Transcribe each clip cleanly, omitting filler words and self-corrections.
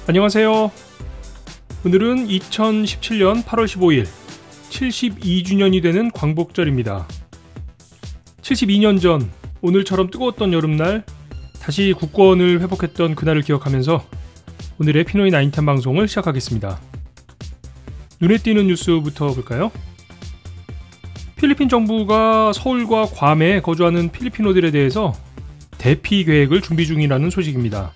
안녕하세요. 오늘은 2017년 8월 15일 72주년이 되는 광복절입니다. 72년 전 오늘처럼 뜨거웠던 여름날 다시 국권을 회복했던 그날을 기억하면서 오늘의 피노이 910 방송을 시작하겠습니다. 눈에 띄는 뉴스부터 볼까요? 필리핀 정부가 서울과 괌에 거주하는 필리핀어들에 대해서 대피 계획을 준비 중이라는 소식입니다.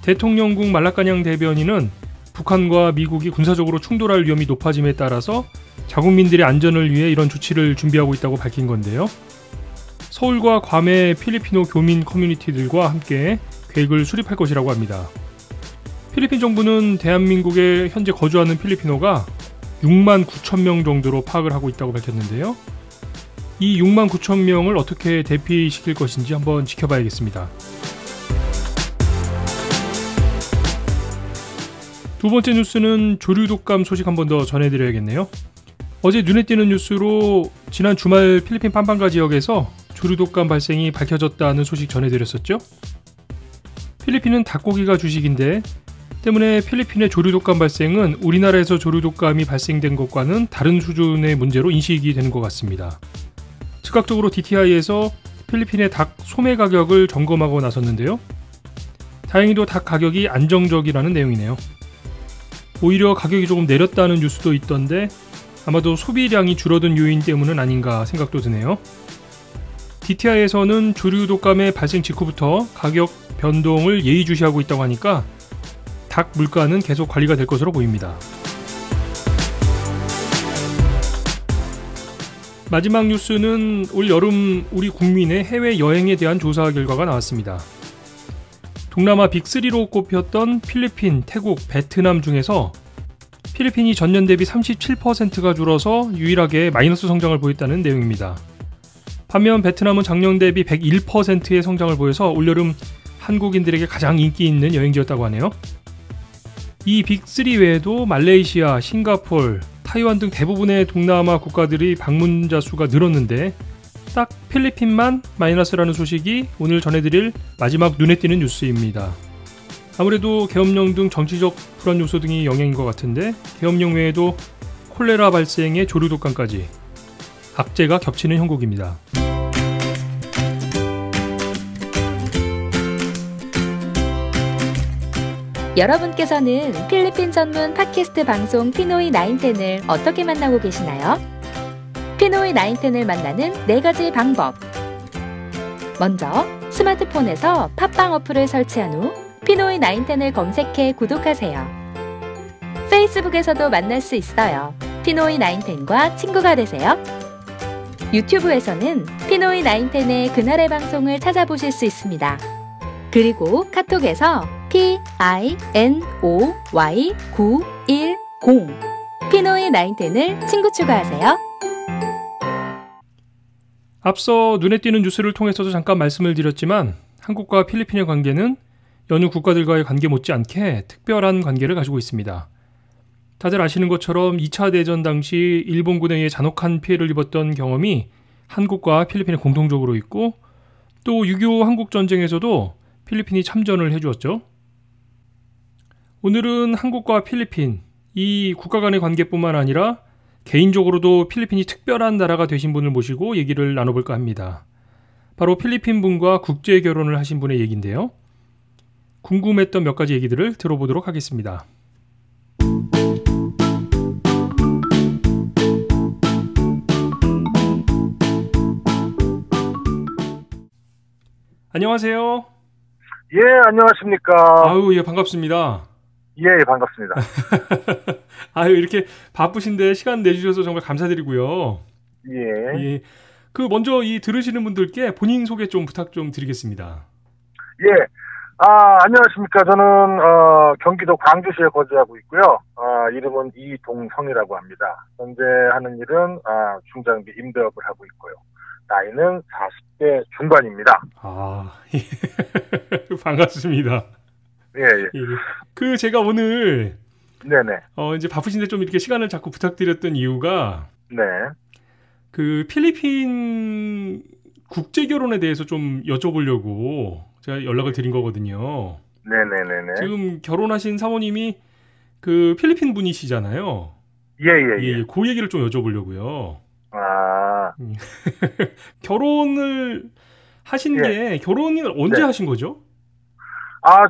대통령국 말라카냥 대변인은 북한과 미국이 군사적으로 충돌할 위험이 높아짐에 따라서 자국민들의 안전을 위해 이런 조치를 준비하고 있다고 밝힌 건데요. 서울과 괌의 필리핀어 교민 커뮤니티들과 함께 계획을 수립할 것이라고 합니다. 필리핀 정부는 대한민국에 현재 거주하는 필리핀어가 6만 9천 명 정도로 파악을 하고 있다고 밝혔는데요. 이 6만 9천 명을 어떻게 대피시킬 것인지 한번 지켜봐야겠습니다. 두 번째 뉴스는 조류 독감 소식 한 번 더 전해드려야겠네요. 어제 눈에 띄는 뉴스로 지난 주말 필리핀 팜방가 지역에서 조류 독감 발생이 밝혀졌다는 소식 전해드렸었죠. 필리핀은 닭고기가 주식인데 때문에 필리핀의 조류 독감 발생은 우리나라에서 조류 독감이 발생된 것과는 다른 수준의 문제로 인식이 되는 것 같습니다. 즉각적으로 DTI에서 필리핀의 닭 소매 가격을 점검하고 나섰는데요. 다행히도 닭 가격이 안정적이라는 내용이네요. 오히려 가격이 조금 내렸다는 뉴스도 있던데 아마도 소비량이 줄어든 요인 때문은 아닌가 생각도 드네요. DTI에서는 조류 독감의 발생 직후부터 가격 변동을 예의주시하고 있다고 하니까 닭 물가는 계속 관리가 될 것으로 보입니다. 마지막 뉴스는 올 여름 우리 국민의 해외 여행에 대한 조사 결과가 나왔습니다. 동남아 빅3로 꼽혔던 필리핀, 태국, 베트남 중에서 필리핀이 전년 대비 37%가 줄어서 유일하게 마이너스 성장을 보였다는 내용입니다. 반면 베트남은 작년 대비 101%의 성장을 보여서 올여름 한국인들에게 가장 인기 있는 여행지였다고 하네요. 이 빅3 외에도 말레이시아, 싱가포르, 타이완 등 대부분의 동남아 국가들이 방문자 수가 늘었는데 딱 필리핀만 마이너스라는 소식이 오늘 전해드릴 마지막 눈에 띄는 뉴스입니다. 아무래도 계엄령 등 정치적 불안 요소 등이 영향인 것 같은데 계엄령 외에도 콜레라 발생에 조류 독감까지 악재가 겹치는 형국입니다. 여러분께서는 필리핀 전문 팟캐스트 방송 피노이 910을 어떻게 만나고 계시나요? 피노이 910을 만나는 4가지 방법. 먼저 스마트폰에서 팟빵 어플을 설치한 후 피노이 910을 검색해 구독하세요. 페이스북에서도 만날 수 있어요. 피노이 910과 친구가 되세요. 유튜브에서는 피노이 910의 그날의 방송을 찾아보실 수 있습니다. 그리고 카톡에서 PINOY910 피노이 910을 친구 추가하세요. 앞서 눈에 띄는 뉴스를 통해서도 잠깐 말씀을 드렸지만 한국과 필리핀의 관계는 여느 국가들과의 관계 못지않게 특별한 관계를 가지고 있습니다. 다들 아시는 것처럼 2차 대전 당시 일본군에 의해 잔혹한 피해를 입었던 경험이 한국과 필리핀에 공통적으로 있고 또 6.25 한국전쟁에서도 필리핀이 참전을 해주었죠. 오늘은 한국과 필리핀, 이 국가 간의 관계뿐만 아니라 개인적으로도 필리핀이 특별한 나라가 되신 분을 모시고 얘기를 나눠볼까 합니다. 바로 필리핀 분과 국제 결혼을 하신 분의 얘기인데요. 궁금했던 몇 가지 얘기들을 들어보도록 하겠습니다. 안녕하세요. 예, 안녕하십니까. 아유, 예, 반갑습니다. 예, 반갑습니다. 아유, 이렇게 바쁘신데 시간 내주셔서 정말 감사드리고요. 예. 예. 먼저 이 들으시는 분들께 본인 소개 좀 부탁 좀 드리겠습니다. 예. 안녕하십니까. 저는, 경기도 광주시에 거주하고 있고요. 이름은 이동성이라고 합니다. 현재 하는 일은, 중장비 임대업을 하고 있고요. 나이는 40대 중반입니다. 예. 반갑습니다. 예, 예. 제가 오늘, 네네. 이제 바쁘신데 좀 이렇게 시간을 자꾸 부탁드렸던 이유가, 네. 필리핀 국제 결혼에 대해서 좀 여쭤보려고 제가 연락을 드린 거거든요. 네네네네. 지금 결혼하신 사모님이 그 필리핀 분이시잖아요. 예예예. 그 얘기를 좀 여쭤보려고요. 아, 결혼을 하신 예. 게 언제 네. 하신 거죠?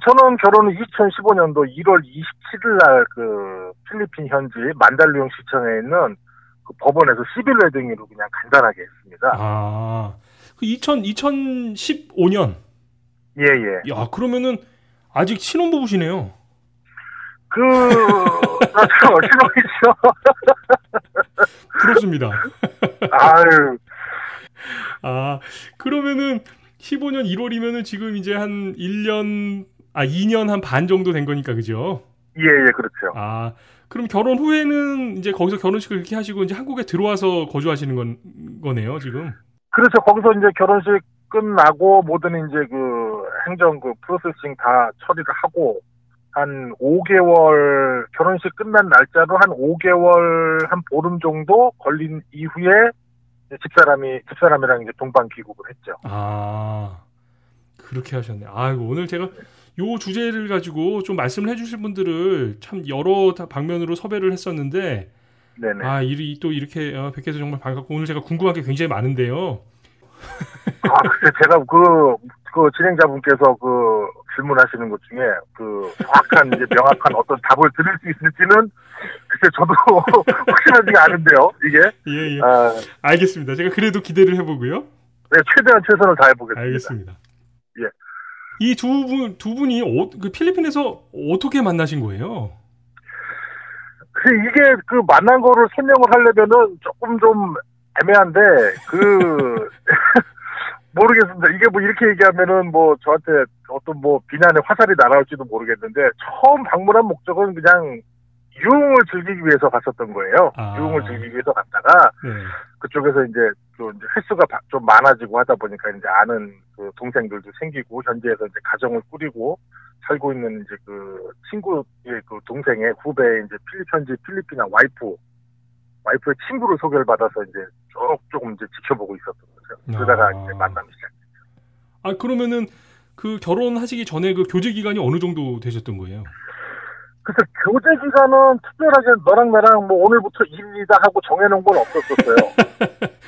저는 결혼은 2015년도 1월 27일 날 그 필리핀 현지 만달루용 시청에 있는 그 법원에서 시빌 웨딩으로 그냥 간단하게 했습니다. 그 2015년. 예예. 야, 그러면은 아직 신혼부부시네요. 그렇죠. 신혼이죠. 부럽습니다. 아유, 그러면은 15년 1월이면은 지금 이제 한 2년 한 반 정도 된 거니까, 그죠? 예예, 그렇죠. 그럼 결혼 후에는 이제 거기서 결혼식을 이렇게 하시고 이제 한국에 들어와서 거주하시는 거네요, 지금. 그렇죠. 거기서 이제 결혼식 끝나고 모든 이제 그 행정 그 프로세싱 다 처리를 하고 한 5개월 결혼식 끝난 날짜로 한 5개월 한 보름 정도 걸린 이후에 집사람이랑 이제 동반 귀국을 했죠. 그렇게 하셨네. 아이고, 오늘 제가 요 주제를 가지고 좀 말씀을 해주실 분들을 참 여러 방면으로 섭외를 했었는데, 네네. 일이 또 이렇게 뵙게 해서 정말 반갑고, 오늘 제가 궁금한 게 굉장히 많은데요. 글쎄 제가 그 진행자분께서 그 질문하시는 것 중에 그 정확한 이제 명확한 어떤 답을 드릴 수 있을지는 글쎄 저도 확실하지가 않은데요, 이게. 예. 알겠습니다. 제가 그래도 기대를 해보고요. 네, 최대한 최선을 다해보겠습니다. 알겠습니다. 예. 이 두 분이 그 필리핀에서 어떻게 만나신 거예요? 이게 그 만난 거를 설명을 하려면은 조금 좀 애매한데 모르겠습니다. 이게 뭐 이렇게 얘기하면은 뭐 저한테 어떤 뭐 비난의 화살이 날아올지도 모르겠는데 처음 방문한 목적은 그냥 유흥을 즐기기 위해서 갔었던 거예요. 유흥을 즐기기 위해서 갔다가 그쪽에서 이제 횟수가 좀 많아지고 하다 보니까 이제 아는 그 동생들도 생기고 현지에서 이제 가정을 꾸리고 살고 있는 이제 그 친구의 그 동생의 후배의 이제 현지 필리핀아 와이프의 친구를 소개를 받아서 이제 조금 이제 지켜보고 있었던 거죠. 그러다가 이제 만남이 시작됐죠. 그러면은 그 결혼하시기 전에 그 교제 기간이 어느 정도 되셨던 거예요? 그래서 교제 기간은 특별하게 너랑 나랑 뭐 오늘부터 일이다 하고 정해놓은 건 없었었어요.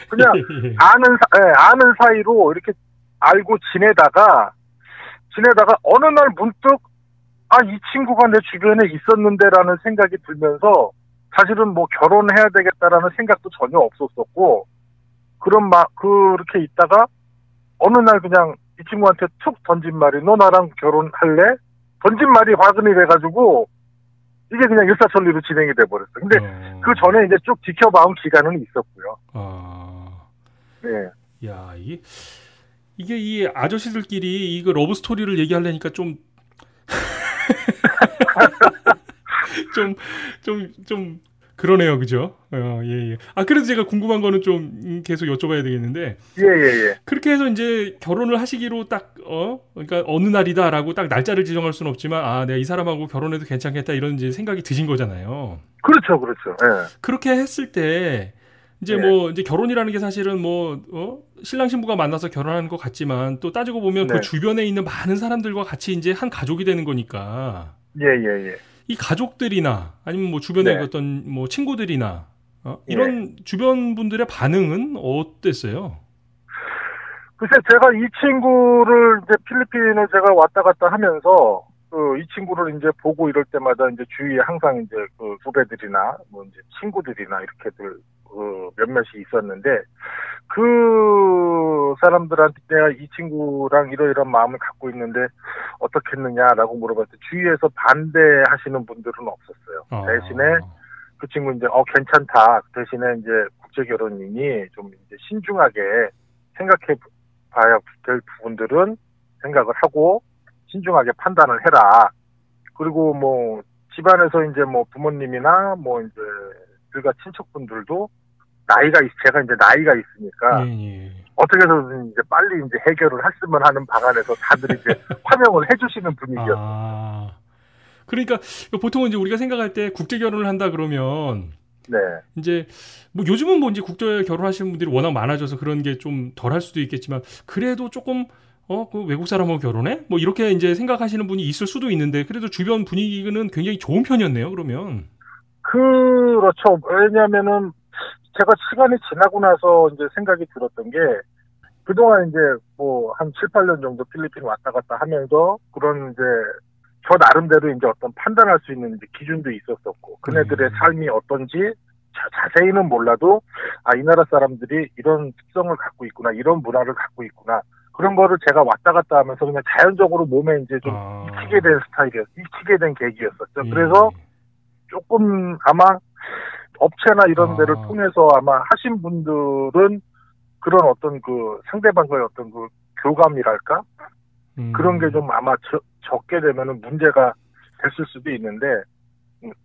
그냥 아는 사이로 이렇게 알고 지내다가 어느 날 문득 이 친구가 내 주변에 있었는데라는 생각이 들면서 사실은 뭐 결혼해야 되겠다라는 생각도 전혀 없었었고 그렇게 있다가 어느 날 그냥 이 친구한테 툭 던진 말이 너 나랑 결혼할래? 던진 말이 화근이 돼가지고 이게 그냥 일사천리로 진행이 돼버렸어요. 근데 그 전에 이제 쭉 지켜봐온 기간은 있었고요. 네. 야, 이게 이 아저씨들끼리 이거 러브 스토리를 얘기하려니까 좀 그러네요, 그죠? 예. 그래도 제가 궁금한 거는 좀 계속 여쭤봐야 되겠는데. 예. 그렇게 해서 이제 결혼을 하시기로 그러니까 어느 날이다라고 딱 날짜를 지정할 수는 없지만, 내가 이 사람하고 결혼해도 괜찮겠다 이런 이제 생각이 드신 거잖아요. 그렇죠. 예. 그렇게 했을 때, 이제 뭐, 이제 결혼이라는 게 사실은 신랑 신부가 만나서 결혼하는 것 같지만, 또 따지고 보면 그 주변에 있는 많은 사람들과 같이 이제 한 가족이 되는 거니까. 예. 이 가족들이나 아니면 뭐 주변에 어떤 뭐 친구들이나 이런 주변 분들의 반응은 어땠어요? 글쎄 제가 이 친구를 이제 필리핀을 제가 왔다 갔다 하면서 이 친구를 이제 보고 이럴 때마다 이제 주위에 항상 이제 그 후배들이나 뭐 이제 친구들이나 이렇게들 몇몇이 있었는데 그 사람들한테 내가 이 친구랑 이러이러한 마음을 갖고 있는데 어떻겠느냐라고 물어봤을 때 주위에서 반대하시는 분들은 없었어요. 대신에 그 친구 이제 괜찮다. 대신에 이제 국제 결혼이니 좀 이제 신중하게 생각해 봐야 될 부분들은 생각을 하고 신중하게 판단을 해라. 그리고 뭐 집안에서 이제 뭐 부모님이나 뭐 이제 일가 친척분들도 제가 이제 나이가 있으니까 어떻게 해서든 이제 빨리 이제 해결을 했으면 하는 방안에서 다들 이제 환영을 해주시는 분위기였어요. 그러니까 보통은 이제 우리가 생각할 때 국제 결혼을 한다 그러면 이제 뭐 요즘은 뭐 이제 국제 결혼하시는 분들이 워낙 많아져서 그런 게 좀 덜 할 수도 있겠지만 그래도 조금 그 외국 사람하고 결혼해? 뭐 이렇게 이제 생각하시는 분이 있을 수도 있는데 그래도 주변 분위기는 굉장히 좋은 편이었네요. 그러면. 그렇죠. 왜냐면은 제가 시간이 지나고 나서 이제 생각이 들었던 게 그동안 이제 뭐 한 7, 8년 정도 필리핀 왔다 갔다 하면서 그런 이제 저 나름대로 이제 어떤 판단할 수 있는 이제 기준도 있었었고 그네들의 삶이 어떤지 자세히는 몰라도 이 나라 사람들이 이런 특성을 갖고 있구나, 이런 문화를 갖고 있구나. 그런 거를 제가 왔다 갔다 하면서 그냥 자연적으로 몸에 이제 좀 익히게 된 익히게 된 계기였었죠. 그래서 조금 아마 업체나 이런 데를 통해서 아마 하신 분들은 그런 어떤 그 상대방과의 어떤 그 교감이랄까? 그런 게 좀 아마 적게 되면은 문제가 됐을 수도 있는데,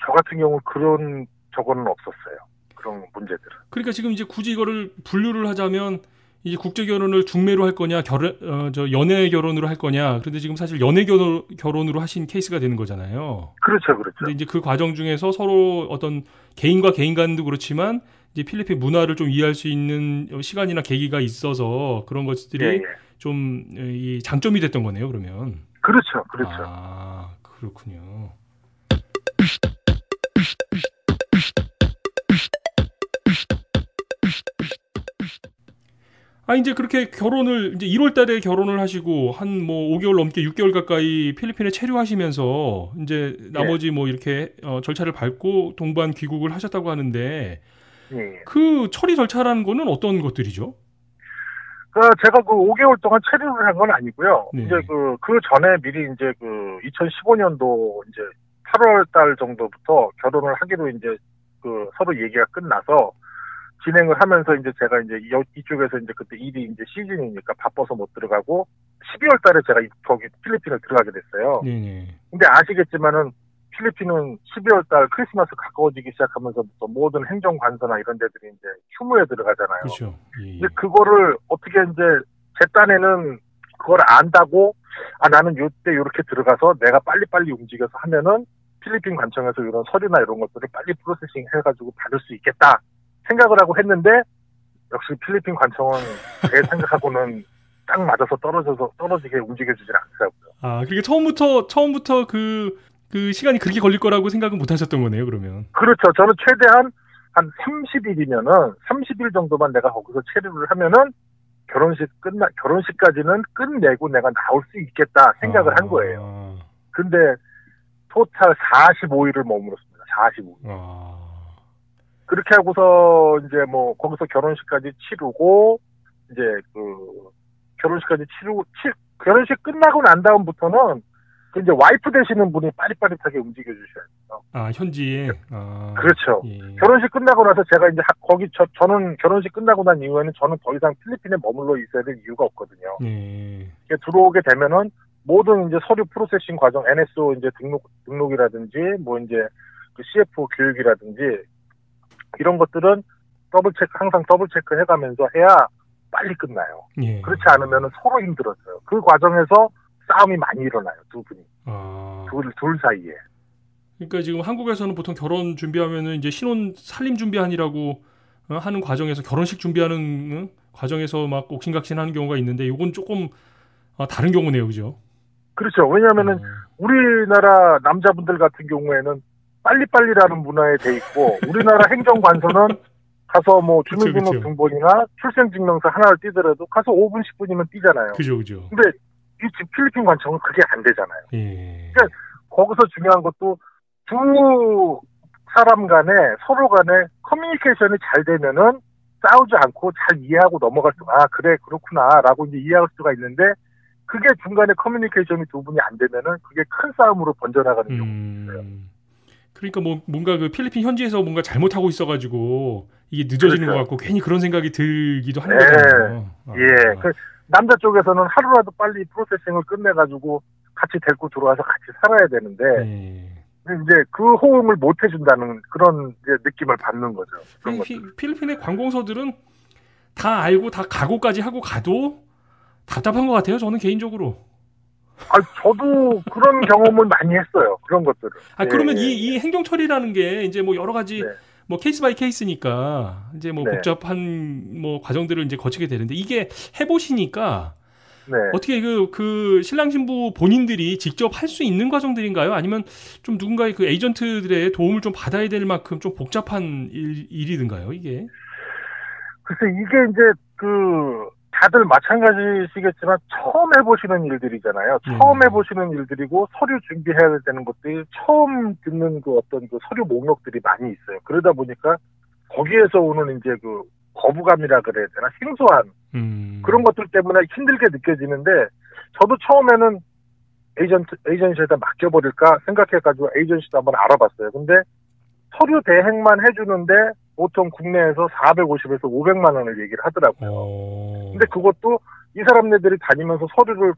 저 같은 경우 그런 저거는 없었어요. 그런 문제들은. 그러니까 지금 이제 굳이 이거를 분류를 하자면, 이제 국제 결혼을 중매로 할 거냐, 연애 결혼으로 할 거냐. 그런데 지금 사실 연애 결혼으로 하신 케이스가 되는 거잖아요. 그렇죠, 그렇죠. 근데 이제 그 과정 중에서 서로 어떤 개인과 개인 간도 그렇지만, 이제 필리핀 문화를 좀 이해할 수 있는 시간이나 계기가 있어서 그런 것들이 좀 이 장점이 됐던 거네요. 그러면. 그렇죠, 그렇죠. 그렇군요. 이제 그렇게 결혼을, 이제 1월 달에 결혼을 하시고, 한 뭐 5개월 넘게 6개월 가까이 필리핀에 체류하시면서, 이제 나머지 뭐 이렇게 절차를 밟고 동반 귀국을 하셨다고 하는데, 그 처리 절차라는 거는 어떤 것들이죠? 제가 그 5개월 동안 체류를 한 건 아니고요. 이제 그 전에 미리 이제 그 2015년도 이제 8월 달 정도부터 결혼을 하기로 이제 그 서로 얘기가 끝나서, 진행을 하면서 이제 제가 이제 이쪽에서 이제 그때 일이 이제 시즌이니까 바빠서 못 들어가고 12월 달에 제가 거기 필리핀을 들어가게 됐어요. 근데 아시겠지만은 필리핀은 12월 달 크리스마스 가까워지기 시작하면서부터 모든 행정 관서나 이런 데들이 이제 휴무에 들어가잖아요. 그렇죠. 근데 그거를 어떻게 이제 제 딴에는 그걸 안다고 나는 요때 요렇게 들어가서 내가 빨리빨리 움직여서 하면은 필리핀 관청에서 이런 서류나 이런 것들을 빨리 프로세싱 해가지고 받을 수 있겠다. 생각을 하고 했는데 역시 필리핀 관청은 제 생각하고는 딱 맞아서 떨어지게 움직여주질 않더라고요. 그러니까 처음부터 그 시간이 그렇게 걸릴 거라고 생각은 못 하셨던 거네요, 그러면. 그렇죠. 저는 최대한 한 30일이면은 30일 정도만 내가 거기서 체류를 하면은 결혼식까지는 끝내고 내가 나올 수 있겠다 생각을 한 거예요. 근데 토탈 45일을 머물렀습니다. 45일. 그렇게 하고서 이제 뭐 거기서 결혼식까지 치르고 이제 결혼식 끝나고 난 다음부터는 이제 와이프 되시는 분이 빠릿빠릿하게 움직여 주셔야 돼요. 현지에. 그렇죠. 결혼식 끝나고 나서 제가 이제 저는 결혼식 끝나고 난 이후에는 저는 더 이상 필리핀에 머물러 있어야 될 이유가 없거든요. 들어오게 되면은 모든 이제 서류 프로세싱 과정, NSO 이제 등록이라든지 뭐 이제 그 CF 교육이라든지 이런 것들은 항상 더블 체크 해가면서 해야 빨리 끝나요. 그렇지 않으면 서로 힘들었어요. 그 과정에서 싸움이 많이 일어나요. 두 분이. 둘 사이에. 그러니까 지금 한국에서는 보통 결혼 준비하면은 이제 신혼 살림 준비하느라고 하는 과정에서 결혼식 준비하는 과정에서 막 옥신각신하는 경우가 있는데 이건 조금 다른 경우네요, 그죠? 그렇죠. 왜냐하면은 우리나라 남자분들 같은 경우에는 빨리빨리라는 문화에 돼 있고 우리나라 행정관서는 가서 뭐 주민등록등본이나 출생증명서 하나를 띄더라도 가서 5분 10분이면 띄잖아요. 그죠. 근데 이 필리핀 관청은 그게 안 되잖아요. 그러니까 거기서 중요한 것도 두 사람 간에 서로 간에 커뮤니케이션이 잘 되면은 싸우지 않고 잘 이해하고 넘어갈 수, 그래 그렇구나라고 이제 이해할 수가 있는데 그게 중간에 커뮤니케이션이 두 분이 안 되면은 그게 큰 싸움으로 번져나가는 경우가 있어요. 그러니까 뭐 뭔가 그 필리핀 현지에서 뭔가 잘못하고 있어가지고 이게 늦어지는 것 같고 괜히 그런 생각이 들기도 하는 거잖아요. 그 남자 쪽에서는 하루라도 빨리 프로세싱을 끝내가지고 같이 데리고 들어와서 같이 살아야 되는데 이제 그 호응을 못 해준다는 그런 이제 느낌을 받는 거죠. 필리핀의 관공서들은 다 알고 다 각오까지 하고 가도 답답한 것 같아요. 저는 개인적으로. 저도 그런 경험을 많이 했어요. 그런 것들을. 그러면 이 행정 처리라는 게 이제 뭐 여러 가지 뭐 케이스 바이 케이스니까 이제 뭐 복잡한 뭐 과정들을 이제 거치게 되는데 이게 해보시니까 네. 어떻게 그 신랑 신부 본인들이 직접 할 수 있는 과정들인가요? 아니면 좀 누군가의 그 에이전트들의 도움을 좀 받아야 될 만큼 좀 복잡한 일이든가요, 이게? 글쎄, 이게 이제 다들 마찬가지시겠지만 처음 해보시는 일들이잖아요. 처음 해보시는 일들이고 서류 준비해야 되는 것들이 처음 듣는 어떤 서류 목록들이 많이 있어요. 그러다 보니까 거기에서 오는 이제 거부감이라 그래야 되나? 생소한 그런 것들 때문에 힘들게 느껴지는데 저도 처음에는 에이전시에다 맡겨버릴까 생각해가지고 에이전시도 한번 알아봤어요. 근데 서류 대행만 해주는데 보통 국내에서 450에서 500만 원을 얘기를 하더라고요. 근데 그것도 이 사람네들이 다니면서 서류를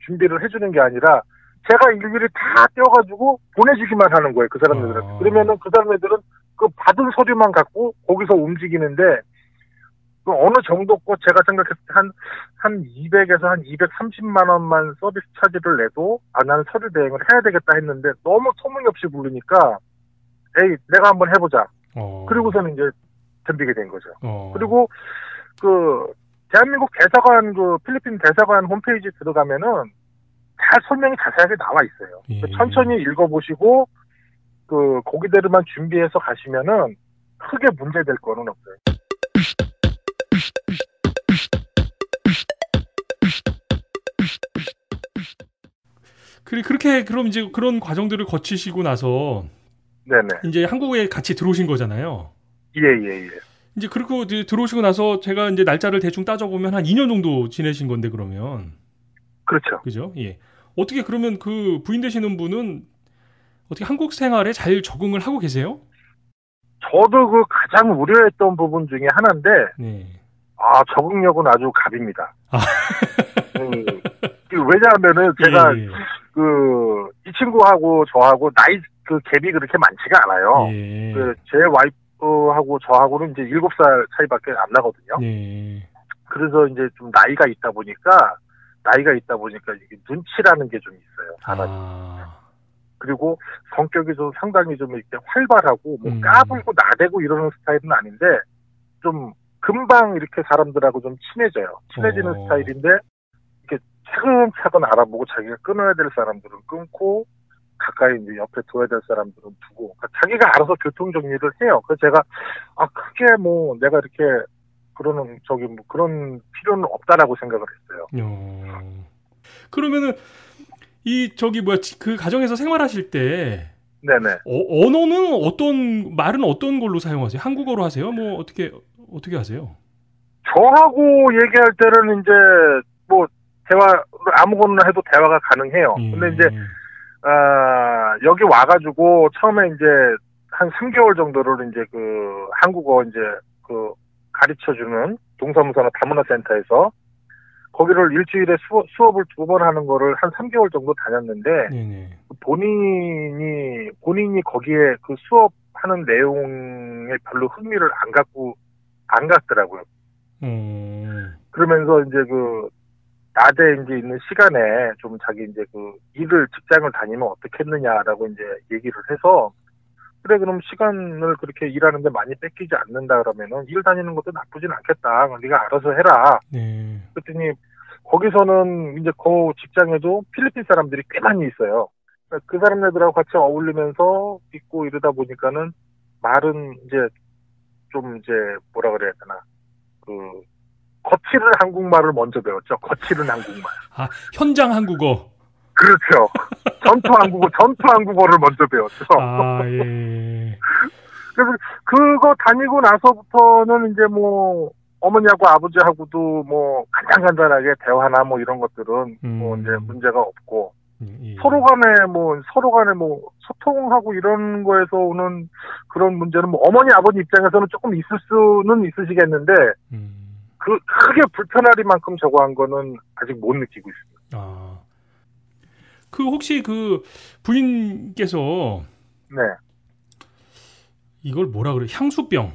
준비를 해주는 게 아니라 제가 일일이 다 떼어가지고 보내주기만 하는 거예요. 그 사람네들한테. 그러면은 그 사람네들은 그 받은 서류만 갖고 거기서 움직이는데 어느 정도 제가 생각했을 때 한 200에서 한 230만 원만 서비스 차지를 내도 나는 서류 대행을 해야 되겠다 했는데 너무 터무니없이 부르니까 에이 내가 한번 해보자. 그리고서는 이제 덤비게 된 거죠. 그리고 대한민국 대사관 필리핀 대사관 홈페이지 들어가면은 다 설명이 자세하게 나와 있어요. 예. 천천히 읽어보시고 거기대로만 준비해서 가시면은 크게 문제될 거는 없어요. 그렇게 그럼 이제 그런 과정들을 거치시고 나서 네네. 이제 한국에 같이 들어오신 거잖아요. 예. 이제 그리고 이제 들어오시고 나서 제가 이제 날짜를 대충 따져보면 한 2년 정도 지내신 건데 그러면. 그렇죠. 그죠? 예. 어떻게 그러면 그 부인 되시는 분은 어떻게 한국 생활에 잘 적응을 하고 계세요? 저도 가장 우려했던 부분 중에 하나인데, 네. 적응력은 아주 갑입니다. 왜냐하면은 제가 예. 이 친구하고 저하고 나이 갭이 그렇게 많지가 않아요. 예. 제 와이프하고 저하고는 이제 7살 차이밖에 안 나거든요. 네. 그래서 이제 좀 나이가 있다 보니까 이게 눈치라는 게 좀 있어요. 사람이. 그리고 성격이 좀 상당히 좀 이렇게 활발하고 까불고 나대고 이러는 스타일은 아닌데 좀 금방 이렇게 사람들하고 좀 친해져요. 친해지는 스타일인데 이렇게 차근차근 알아보고 자기가 끊어야 될 사람들은 끊고 가까이 이제 옆에 둬야 될 사람들은 두고 그러니까 자기가 알아서 교통 정리를 해요. 그래서 제가 크게 내가 이렇게 그러는 그런 필요는 없다라고 생각을 했어요. 그러면은 그 가정에서 생활하실 때 네네. 언어는 말은 어떤 걸로 사용하세요? 한국어로 하세요? 어떻게 하세요? 저하고 얘기할 때는 이제 대화 아무거나 해도 대화가 가능해요. 근데 이제 여기 와가지고 처음에 이제 한 3개월 정도를 이제 한국어 이제 가르쳐주는 동사무소나 다문화센터에서 거기를 일주일에 수업을 2번 하는 거를 한 3개월 정도 다녔는데 네네. 본인이 거기에 수업하는 내용에 별로 흥미를 안 갖더라고요. 그러면서 이제 낮에 이제 있는 시간에 좀 자기 이제 직장을 다니면 어떻겠느냐라고 이제 얘기를 해서 그래 그럼 시간을 그렇게 일하는데 많이 뺏기지 않는다 그러면은 일 다니는 것도 나쁘진 않겠다. 네가 알아서 해라. 네. 그랬더니 거기서는 이제 그 직장에도 필리핀 사람들이 꽤 많이 있어요. 그 사람들하고 같이 어울리면서 있고 이러다 보니까는 말은 이제 좀 이제 뭐라 그래야 되나 거칠은 한국말을 먼저 배웠죠. 거칠은 한국말. 현장 한국어. 그렇죠. 전투 한국어를 먼저 배웠죠. 예. 그래서 그거 다니고 나서부터는 이제 어머니하고 아버지하고도 간단하게 대화나 이런 것들은 이제 문제가 없고 서로 간에 소통하고 이런 거에서 오는 그런 문제는 어머니 아버지 입장에서는 조금 있을 수는 있으시겠는데 크게 불편할 만큼 저거 한 거는 아직 못 느끼고 있습니다. 혹시 부인께서 네. 이걸 뭐라 그래? 향수병.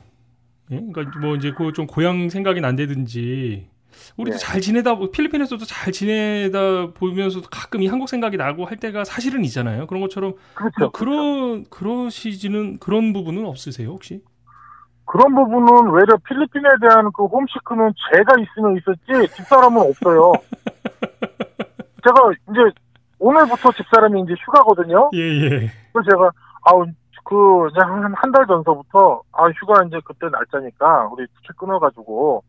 예? 그러니까 이제 좀 고향 생각이 난다든지 우리도 네. 잘 지내다 필리핀에서도 잘 지내다 보면서도 가끔 이 한국 생각이 나고 할 때가 사실은 있잖아요. 그런 것처럼 그렇죠. 그러시지는 그런 부분은 없으세요, 혹시? 그런 부분은 외려 필리핀에 대한 홈시크는 제가 있으면 있었지 집사람은 없어요. 제가 이제 오늘부터 집사람이 이제 휴가거든요. 예, 예. 그래서 제가 한 달 전서부터 휴가 이제 그때 날짜니까 우리 티켓 끊어가지고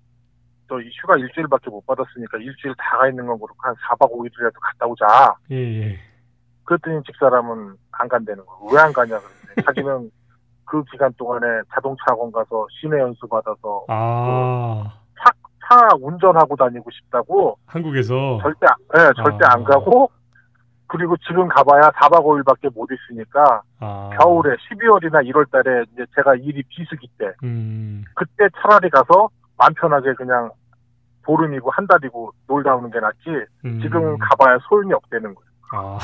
저 이 휴가 일주일밖에 못 받았으니까 일주일 다 가 있는 건 그렇고 한 4박 5일이라도 갔다 오자. 예, 예. 그랬더니 집사람은 안 간다는 거예요. 왜 안 가냐 그러는데 자기는 그 기간 동안에 자동차 학원 가서 시내 연수 받아서 차 운전하고 다니고 싶다고. 한국에서 절대 안 가고. 그리고 지금 가봐야 4박 5일밖에 못 있으니까 겨울에 12월이나 1월 달에 이제 제가 일이 비수기 때 그때 차라리 가서 마음 편하게 그냥 보름이고 한 달이고 놀다 오는 게 낫지 지금 가봐야 소용이 없다는 거예요.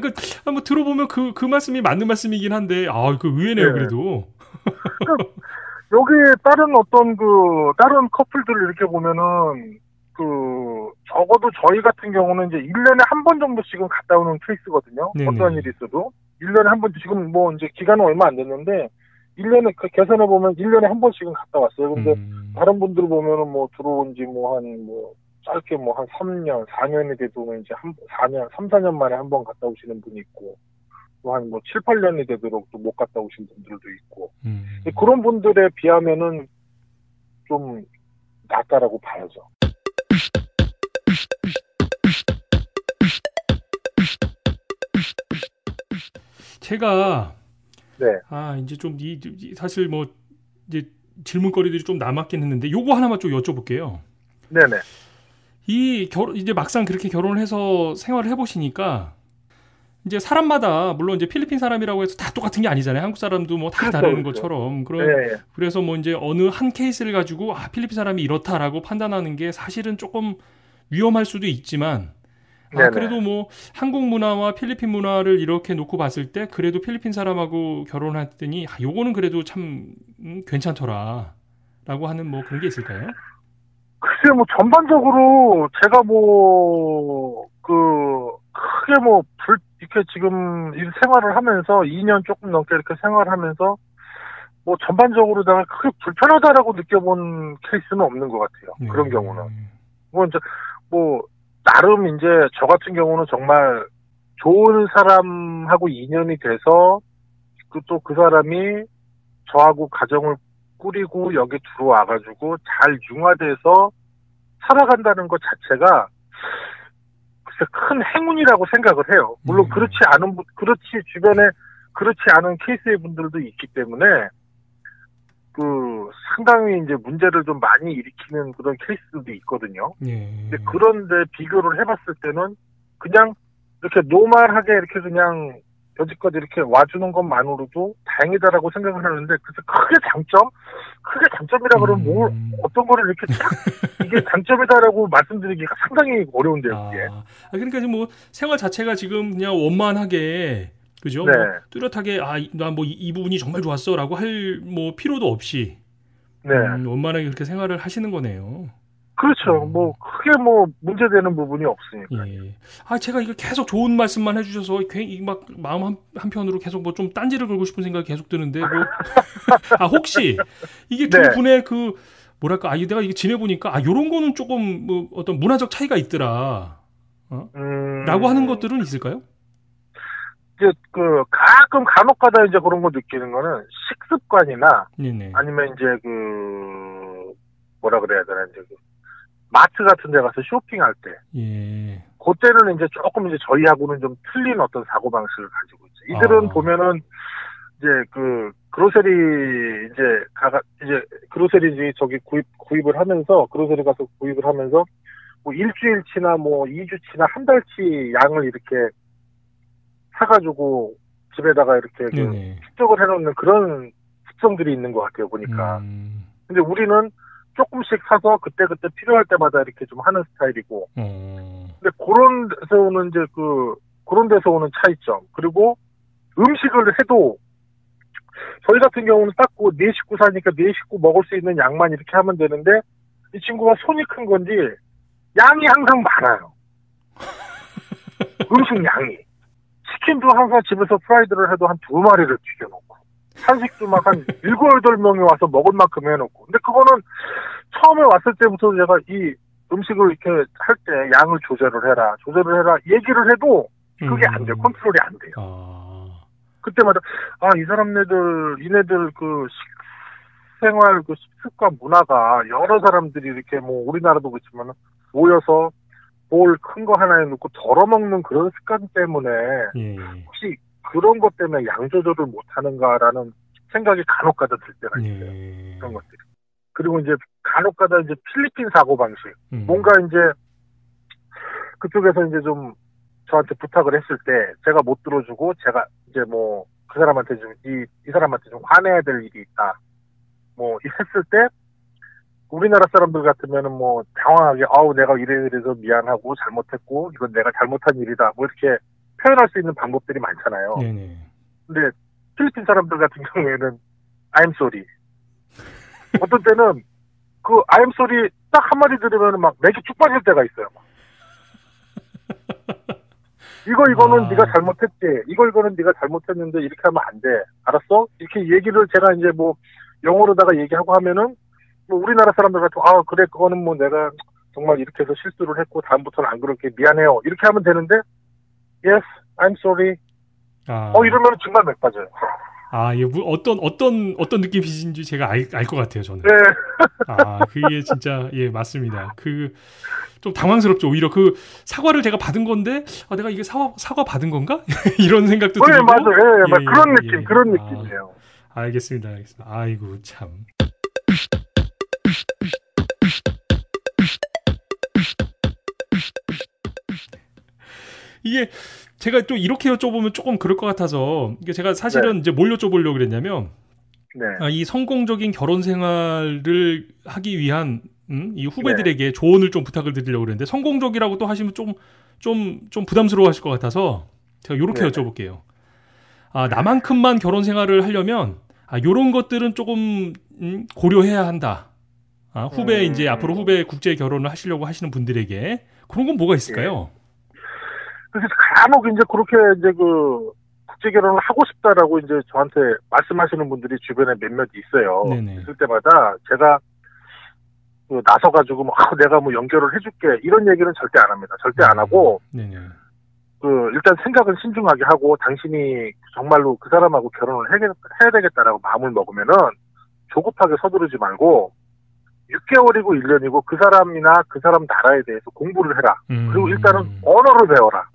그 한번 들어보면 그 말씀이 맞는 말씀이긴 한데 그 의외네요. 네. 그래도 여기 다른 다른 커플들 이렇게 보면은 적어도 저희 같은 경우는 이제 1년에 한 번 정도씩은 갔다 오는 케이스거든요. 네네. 어떤 일이 있어도. 1년에 한 번, 지금 뭐 이제 기간은 얼마 안 됐는데, 1년에, 계산해보면 1년에 한 번씩은 갔다 왔어요. 근데 다른 분들 보면은 뭐 들어온 지 짧게 한 3년, 4년이 돼도 이제 3, 4년 만에 한 번 갔다 오시는 분이 있고, 또 한 7, 8년이 되도록 또 못 갔다 오신 분들도 있고, 그런 분들에 비하면은 좀 낫다라고 봐야죠. 제가 네. 이제 좀 사실 뭐 이제 질문거리들이 좀 남았긴 했는데 요거 하나만 좀 여쭤볼게요. 네네. 이제 막상 그렇게 결혼을 해서 생활을 해보시니까 이제 사람마다 물론 이제 필리핀 사람이라고 해서 다 똑같은 게 아니잖아요. 한국 사람도 뭐 다 다른 것처럼 그래서 뭐 이제 어느 한 케이스를 가지고 필리핀 사람이 이렇다라고 판단하는 게 사실은 조금 위험할 수도 있지만 그래도 뭐 한국 문화와 필리핀 문화를 이렇게 놓고 봤을 때 그래도 필리핀 사람하고 결혼했더니 요거는 그래도 참 괜찮더라라고 하는 뭐 그런 게 있을까요? 글쎄요, 뭐 전반적으로 제가 크게 이렇게 지금 이 생활을 하면서 2년 조금 넘게 이렇게 생활하면서 뭐 전반적으로 내가 크게 불편하다라고 느껴본 케이스는 없는 것 같아요. 그런 경우는. 나름 이제 저 같은 경우는 정말 좋은 사람하고 인연이 돼서 또 그 사람이 저하고 가정을 꾸리고 여기 들어와가지고 잘 융화돼서 살아간다는 것 자체가 글쎄 큰 행운이라고 생각을 해요. 물론 주변에 그렇지 않은 케이스의 분들도 있기 때문에 상당히 이제 문제를 좀 많이 일으키는 그런 케이스들도 있거든요. 근데 그런데 비교를 해봤을 때는 그냥 이렇게 노멀하게 이렇게 그냥 여지껏 이렇게 와주는 것만으로도 다행이다라고 생각을 하는데, 그래서 크게 장점이라 그러면 어떤 거를 이렇게 딱 이게 장점이다라고 말씀드리기가 상당히 어려운데요, 이게. 그러니까 뭐 생활 자체가 지금 그냥 원만하게, 그죠? 네. 뭐 뚜렷하게 난 뭐 이 부분이 정말 좋았어라고 할 뭐 필요도 없이 원만하게 그렇게 생활을 하시는 거네요. 그렇죠. 뭐 크게 문제되는 부분이 없으니까. 예. 제가 이거 계속 좋은 말씀만 해주셔서 괜히 막 마음 한편으로 계속 뭐 좀 딴지를 걸고 싶은 생각이 계속 드는데 혹시 이게 두 분의 뭐랄까 내가 이게 지내보니까 요런 거는 조금 뭐 어떤 문화적 차이가 있더라. 라고 하는 것들은 있을까요? 이제 가끔 간혹가다 이제 그런 거 느끼는 거는 식습관이나 아니면 이제 뭐라 그래야 되나 이제 마트 같은 데 가서 쇼핑할 때. 그때는 이제 조금 이제 저희하고는 좀 틀린 어떤 사고방식을 가지고 있죠. 이들은 보면은 이제 그로세리 이제 저기 구입을 하면서, 그로세리 가서 구입을 하면서 뭐 일주일치나 뭐 2주치나 한 달치 양을 이렇게 사가지고 집에다가 이렇게 축적을 해놓는 그런 습성들이 있는 것 같아요, 보니까. 근데 우리는 조금씩 사서 그때그때 필요할 때마다 이렇게 좀 하는 스타일이고. 근데 그런 데서 오는 차이점. 그리고 음식을 해도 저희 같은 경우는 딱 4식구 사니까 4식구 먹을 수 있는 양만 이렇게 하면 되는데, 이 친구가 손이 큰 건지 양이 항상 많아요. 음식 양이. 치킨도 항상 집에서 프라이드를 해도 한 2마리를 튀겨놓고, 한식도 막 한 7, 8명이 와서 먹을 만큼 해놓고. 근데 그거는 처음에 왔을 때부터 제가 음식을 이렇게 할 때 양을 조절을 해라 얘기를 해도 그게 안 돼요. 컨트롤이 안 돼요. 그때마다 이 이네들 그 식생활 그 식습관 문화가 여러 사람들이 이렇게 뭐 우리나라도 그렇지만 모여서 볼 큰 거 하나에 넣고 덜어먹는 그런 습관 때문에 혹시 그런 것 때문에 양 조절을 못 하는가라는 생각이 간혹가다 들 때가 있어요. 그런 것들이. 그리고 이제 간혹가다 이제 필리핀 사고방식. 뭔가 이제 그쪽에서 이제 좀 저한테 부탁을 했을 때 제가 못 들어주고 제가 이제 뭐 그 사람한테 이 사람한테 좀 화내야 될 일이 있다. 뭐 했을 때 우리나라 사람들 같으면은 뭐 당황하게 내가 이래서 미안하고 잘못했고 이건 내가 잘못한 일이다. 뭐 이렇게 표현할 수 있는 방법들이 많잖아요. 근데 필리핀 사람들 같은 경우에는 I'm sorry. 어떤 때는 그 I'm sorry 딱 한마디 들으면 막 맥이 쭉 빠질 때가 있어요. 이거는 네가 잘못했지. 이거는 네가 잘못했는데 이렇게 하면 안 돼. 알았어? 이렇게 얘기를 제가 이제 뭐 영어로다가 얘기하고 하면은 뭐 우리나라 사람들 같은 그래 그거는 뭐 내가 정말 이렇게 해서 실수를 했고 다음부터는 안 그럴게 미안해요. 이렇게 하면 되는데 Yes, I'm sorry. 이러면 정말 맥 빠져요. 예, 어떤 느낌이신지 제가 알 것 같아요, 저는. 네. 그게 진짜, 예, 맞습니다. 좀 당황스럽죠. 오히려 그 사과를 제가 받은 건데, 내가 이게 사과 받은 건가? 이런 생각도 들고. 네, 맞아요. 예, 그런 느낌이에요. 알겠습니다. 아이고, 참. 이게 제가 또 이렇게 여쭤보면 조금 그럴 것 같아서 이게 제가 사실은 이제 뭘 여쭤보려고 그랬냐면 이 성공적인 결혼 생활을 하기 위한 이 후배들에게 조언을 좀 부탁을 드리려고 그랬는데 성공적이라고 또 하시면 좀 부담스러워하실 것 같아서 제가 이렇게 여쭤볼게요. 나만큼만 결혼 생활을 하려면 이런 것들은 조금 고려해야 한다. 이제 앞으로 후배 국제 결혼을 하시려고 하시는 분들에게 그런 건 뭐가 있을까요? 그래서 간혹 이제 그렇게 이제 그 국제 결혼을 하고 싶다라고 이제 저한테 말씀하시는 분들이 주변에 몇몇 있어요. 있을 때마다 제가 나서가지고 내가 뭐 연결을 해줄게 이런 얘기는 절대 안 합니다. 절대 안 하고 일단 생각은 신중하게 하고 당신이 정말로 그 사람하고 결혼을 해야 되겠다라고 마음을 먹으면은 조급하게 서두르지 말고 6개월이고 1년이고 그 사람이나 그 사람 나라에 대해서 공부를 해라. 그리고 일단은 언어를 배워라.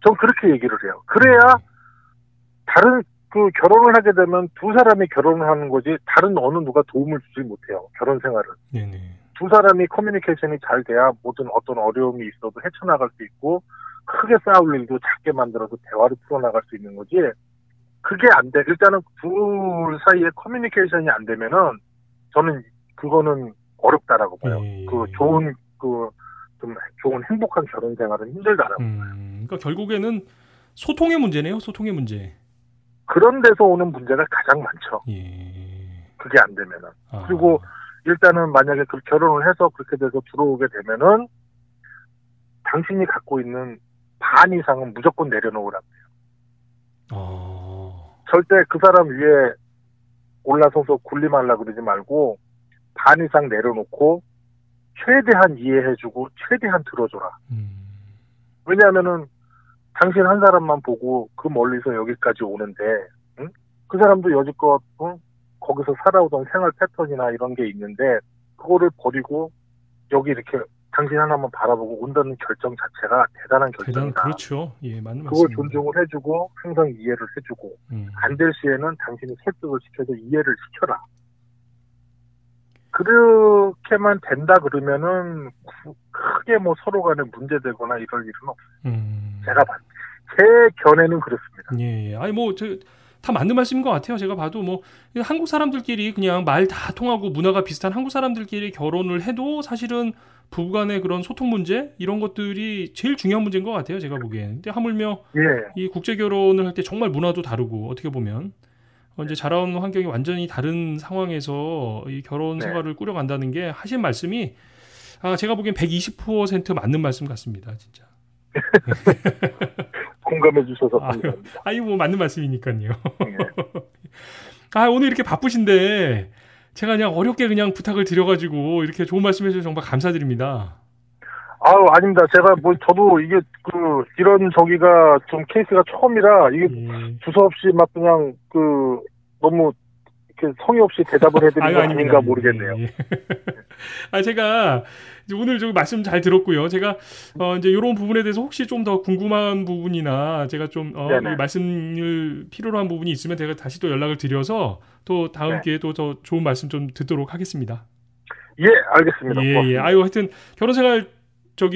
전 그렇게 얘기를 해요. 그래야 다른 결혼을 하게 되면 두 사람이 결혼을 하는 거지 다른 어느 누가 도움을 주지 못해요. 결혼 생활을. 두 사람이 커뮤니케이션이 잘 돼야 모든 어떤 어려움이 있어도 헤쳐나갈 수 있고 크게 싸울 일도 작게 만들어서 대화를 풀어나갈 수 있는 거지. 그게 안 돼. 일단은 둘 사이에 커뮤니케이션이 안 되면은 저는 그거는 어렵다라고 봐요. 좀 좋은 행복한 결혼 생활은 힘들다라고. 그러니까 결국에는 소통의 문제네요. 소통의 문제. 그런 데서 오는 문제가 가장 많죠. 그게 안 되면은. 그리고 일단은 만약에 그 결혼을 해서 그렇게 돼서 들어오게 되면은 당신이 갖고 있는 반 이상은 무조건 내려놓으라고 해요. 절대 그 사람 위에 올라서서 군림하려고 그러지 말고 반 이상 내려놓고 최대한 이해해주고 최대한 들어줘라. 왜냐하면은 당신 한 사람만 보고 그 멀리서 여기까지 오는데 그 사람도 여지껏 거기서 살아오던 생활 패턴이나 이런 게 있는데 그거를 버리고 여기 이렇게 당신 하나만 바라보고 온다는 결정 자체가 대단한 결정이다. 그렇죠. 예, 맞는 말씀입니다. 그걸 존중을 해주고 항상 이해를 해주고 안 될 시에는 당신이 설득을 시켜서 이해를 시켜라. 그렇게만 된다 그러면은 크게 뭐 서로 간에 문제되거나 이럴 일은 없어요. 제 견해는 그렇습니다. 예. 다 맞는 말씀인 것 같아요. 제가 봐도 한국 사람들끼리 그냥 말 다 통하고 문화가 비슷한 한국 사람들끼리 결혼을 해도 사실은 부부간의 그런 소통 문제 이런 것들이 제일 중요한 문제인 것 같아요. 제가 보기엔. 근데 하물며 이 국제 결혼을 할 때 정말 문화도 다르고 어떻게 보면 이제 자라온 환경이 완전히 다른 상황에서 이 결혼 생활을 꾸려간다는 게 하신 말씀이 제가 보기엔 120% 맞는 말씀 같습니다. 진짜. 공감해 주셔서 감사합니다. 맞는 말씀이니까요. 오늘 이렇게 바쁘신데 제가 그냥 어렵게 그냥 부탁을 드려가지고 이렇게 좋은 말씀 해주셔서 정말 감사드립니다. 아유, 아닙니다. 제가 저도 이게 이런 저기가 좀 케이스가 처음이라 이게 두서없이 막 그냥 너무 이렇게 성의 없이 대답을 해드린 거 아닌가 모르겠네요. 제가 오늘 좀 말씀 잘 들었고요. 제가 이제 이런 부분에 대해서 혹시 좀 더 궁금한 부분이나 제가 좀 이 말씀을 필요로 한 부분이 있으면 제가 다시 또 연락을 드려서 또 다음 기회에 또 더 좋은 말씀 좀 듣도록 하겠습니다. 예, 알겠습니다. 예. 아유, 하여튼 결혼 생활 좀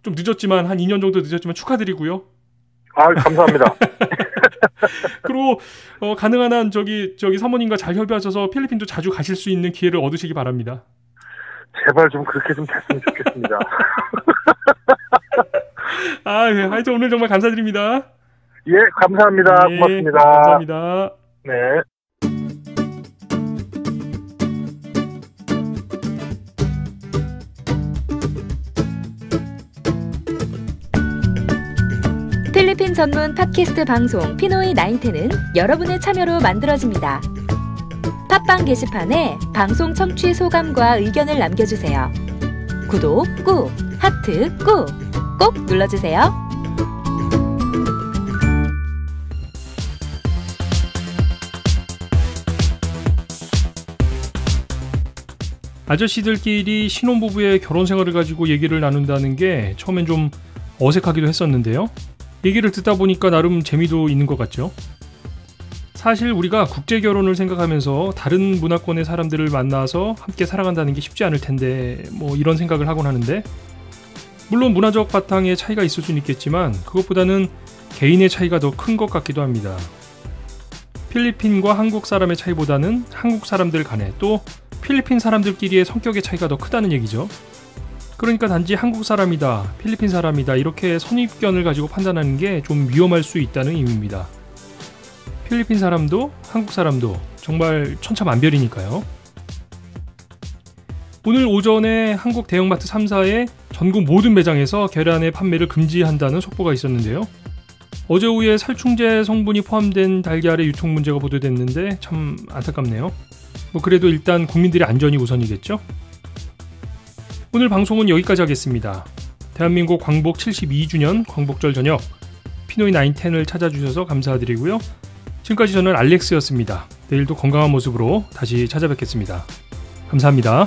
늦었지만 한 2년 정도 늦었지만 축하드리고요. 아, 감사합니다. 그리고 가능한 한 저기 사모님과 잘 협의하셔서 필리핀도 자주 가실 수 있는 기회를 얻으시기 바랍니다. 제발 좀 그렇게 좀 됐으면 좋겠습니다. 네. 하여튼 오늘 정말 감사드립니다. 예, 감사합니다. 고맙습니다. 감사합니다. 네. 필리핀 전문 팟캐스트 방송 피노이 910은 여러분의 참여로 만들어집니다. 팟빵 게시판에 방송 청취 소감과 의견을 남겨주세요. 구독 꾹! 하트 꾹! 꼭 눌러주세요. 아저씨들끼리 신혼부부의 결혼 생활을 가지고 얘기를 나눈다는 게 처음엔 좀 어색하기도 했었는데요. 얘기를 듣다 보니까 나름 재미도 있는 것 같죠. 사실 우리가 국제결혼을 생각하면서 다른 문화권의 사람들을 만나서 함께 살아간다는 게 쉽지 않을 텐데 이런 생각을 하곤 하는데, 물론 문화적 바탕의 차이가 있을 수는 있겠지만 그것보다는 개인의 차이가 더 큰 것 같기도 합니다. 필리핀과 한국 사람의 차이보다는 한국 사람들 간에 또 필리핀 사람들끼리의 성격의 차이가 더 크다는 얘기죠. 그러니까 단지 한국 사람이다, 필리핀 사람이다 이렇게 선입견을 가지고 판단하는 게 좀 위험할 수 있다는 의미입니다. 필리핀 사람도 한국 사람도 정말 천차만별이니까요. 오늘 오전에 한국 대형마트 3사의 전국 모든 매장에서 계란의 판매를 금지한다는 속보가 있었는데요. 어제 오후에 살충제 성분이 포함된 달걀의 유통 문제가 보도됐는데 참 안타깝네요. 그래도 일단 국민들의 안전이 우선이겠죠? 오늘 방송은 여기까지 하겠습니다. 대한민국 광복 72주년 광복절 저녁 피노이 910을 찾아주셔서 감사드리고요. 지금까지 저는 알렉스였습니다. 내일도 건강한 모습으로 다시 찾아뵙겠습니다. 감사합니다.